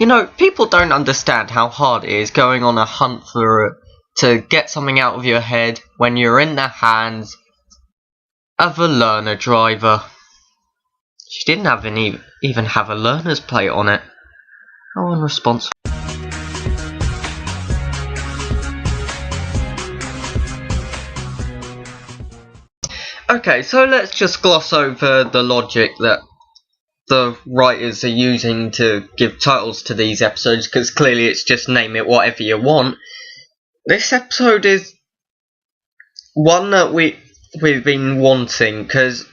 You know, people don't understand how hard it is going on a hunt to get something out of your head when you're in the hands of a learner driver. She didn't even have a learner's plate on it. How unresponsible. Okay, so let's just gloss over the logic that the writers are using to give titles to these episodes, because clearly it's just name it whatever you want. This episode is one that we've been wanting, because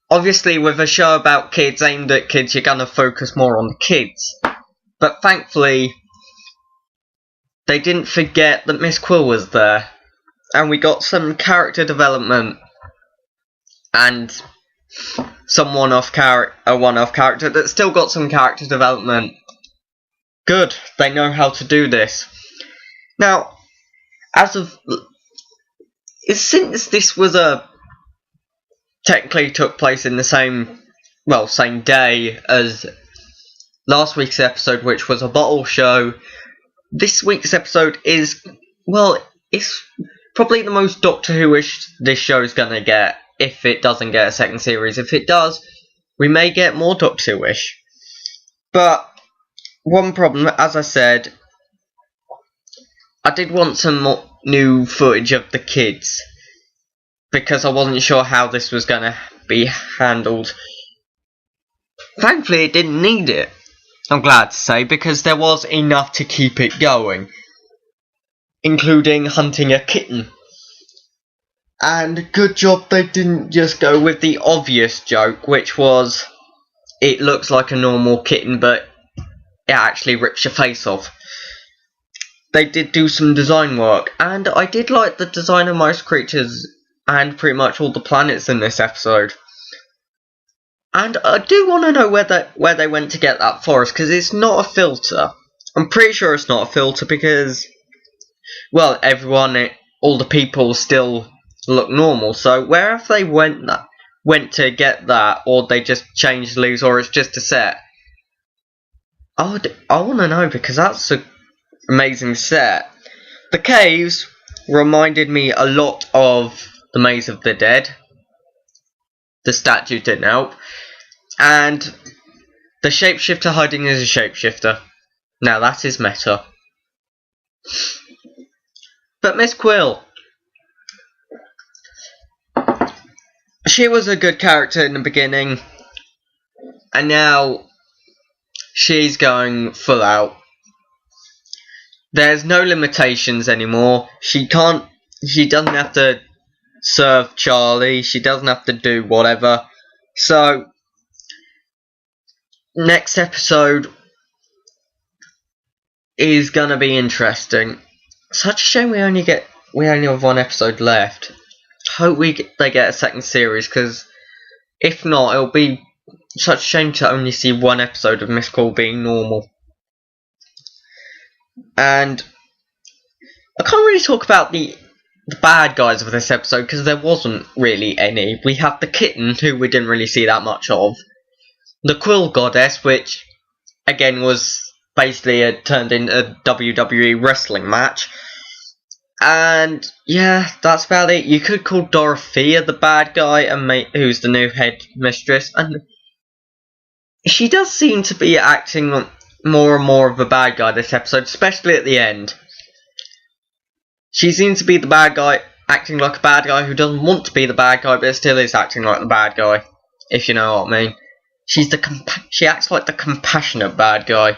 obviously with a show about kids, aimed at kids, you're gonna focus more on the kids. But thankfully, they didn't forget that Miss Quill was there, and we got some character development and some one-off character that still got some character development. Good, they know how to do this. Now, since this was technically took place in the same day as last week's episode, which was a bottle show, this week's episode is, it's probably the most Doctor Who-ish this show is gonna get, if it doesn't get a second series. If it does, we may get more Doctor Who-ish. But one problem, as I said, I did want some more new footage of the kids, because I wasn't sure how this was going to be handled. Thankfully, it didn't need it, I'm glad to say, because there was enough to keep it going, including hunting a kitten. And good job they didn't just go with the obvious joke, which was, it looks like a normal kitten, but it actually rips your face off. They did do some design work, and I did like the design of most creatures and pretty much all the planets in this episode. And I do want to know where they went to get that forest, because it's not a filter. I'm pretty sure it's not a filter, because, all the people still look normal, so where have they went to get that, or they just changed the leaves, or it's just a set? I want to know, because that's an amazing set. The caves reminded me a lot of the Maze of the Dead. The statue didn't help. And the shapeshifter hiding as a shapeshifter. Now that is meta. But Miss Quill, she was a good character in the beginning, and now she's going full out. There's no limitations anymore. She doesn't have to serve Charlie, she doesn't have to do whatever. So, next episode is gonna be interesting. Such a shame we only have one episode left. Hope they get a second series, because if not, it'll be such a shame to only see one episode of Miss Quill being normal. And I can't really talk about the bad guys of this episode, because there wasn't really any. We have the kitten, who we didn't really see that much of. The Quill Goddess, which again was basically turned into a WWE wrestling match. And yeah, that's about it. You could call Dorothea the bad guy, who's the new head mistress, and she does seem to be acting more and more of a bad guy this episode, especially at the end. She seems to be the bad guy, acting like a bad guy who doesn't want to be the bad guy, but still is acting like the bad guy, if you know what I mean. She acts like the compassionate bad guy.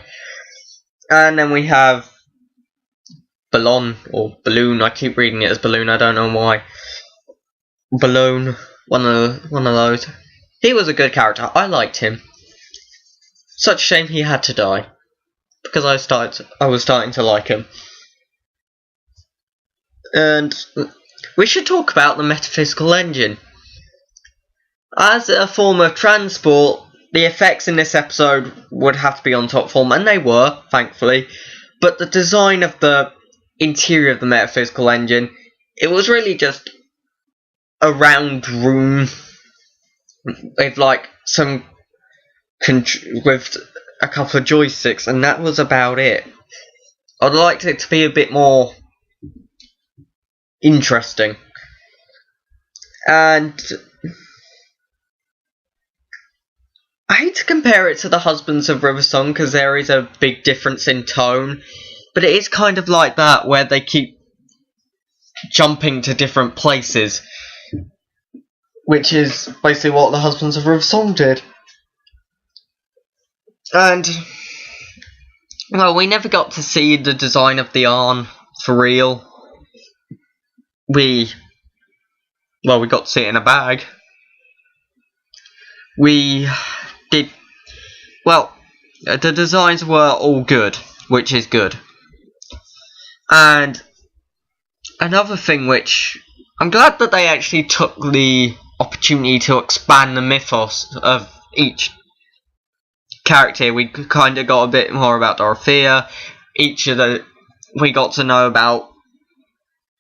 And then we have Balloon, I keep reading it as Balloon, I don't know why. Balloon, one of those. He was a good character, I liked him. Such a shame he had to die, because I was starting to like him. And we should talk about the metaphysical engine. As a form of transport, the effects in this episode would have to be on top form, and they were, thankfully. But the design of the interior of the metaphysical engine, it was really just a round room with a couple of joysticks, and that was about it. I'd liked it to be a bit more interesting. And I hate to compare it to the Husbands of Riversong because there is a big difference in tone, but it is kind of like that where they keep jumping to different places, which is basically what the Husbands of Riversong did. And well, we never got to see the design of the Arn for real. We got to see it in a bag. We did, well, the designs were all good, which is good. And another thing which, I'm glad that they actually took the opportunity to expand the mythos of each character. We kind of got a bit more about Dorothea. We got to know about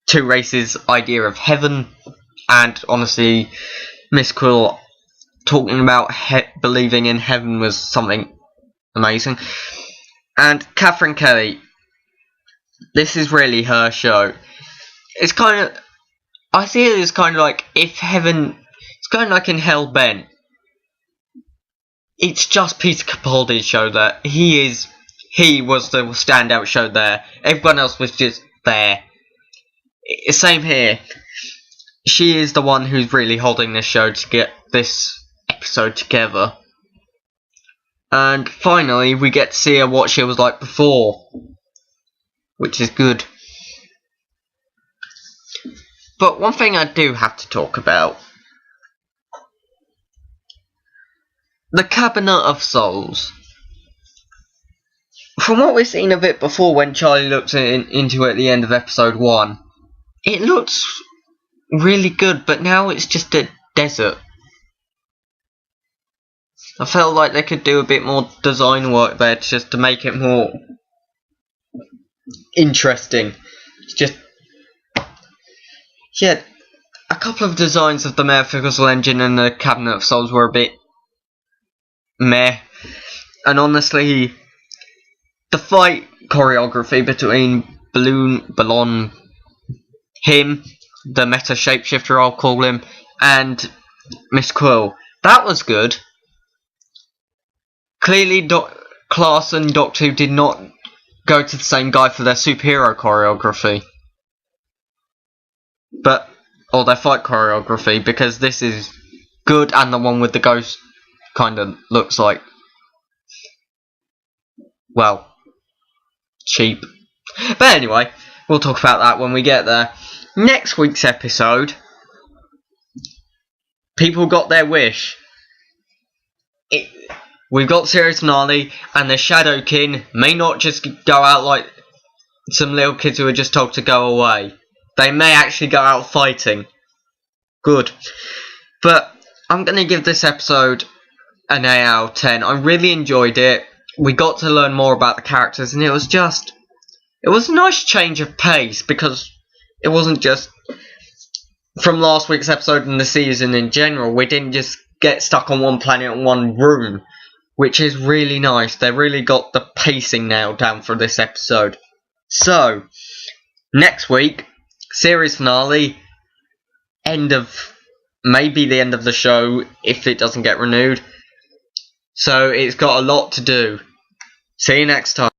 two races' idea of heaven, and honestly, Miss Quill talking about believing in heaven was something amazing. And Catherine Kelly, this is really her show. It's kind of, I see it as kind of like if heaven, it's kind of like in Hellbent. It's just Peter Capaldi's show there. He was the standout show there. Everyone else was just there. Same here. She is the one who's really holding this show to get this episode together. And finally, we get to see her what she was like before, which is good. But one thing I do have to talk about: the Cabinet of Souls. From what we've seen of it before, when Charlie looked into it at the end of episode 1, it looks really good, but now it's just a desert. I felt like they could do a bit more design work there just to make it more interesting. It's just, yeah, a couple of designs of the metaphysical engine and the Cabinet of Souls were a bit meh. And honestly, the fight choreography between Ballon, him, the meta shapeshifter I'll call him, and Miss Quill, that was good. Clearly Class and Doctor Who did not go to the same guy for their superhero choreography, or their fight choreography, because this is good, and the one with the ghost kind of looks like, well, cheap. But anyway, we'll talk about that when we get there. Next week's episode, people got their wish. We've got series finale, and the Shadowkin may not just go out like some little kids who are just told to go away. They may actually go out fighting. Good. But I'm going to give this episode an 8 out of 10. I really enjoyed it. We got to learn more about the characters, and it was a nice change of pace, because it wasn't just from last week's episode and the season in general. We didn't just get stuck on one planet and one room, which is really nice. They really got the pacing nailed down for this episode. So, next week, series finale, maybe the end of the show if it doesn't get renewed. So it's got a lot to do. See you next time.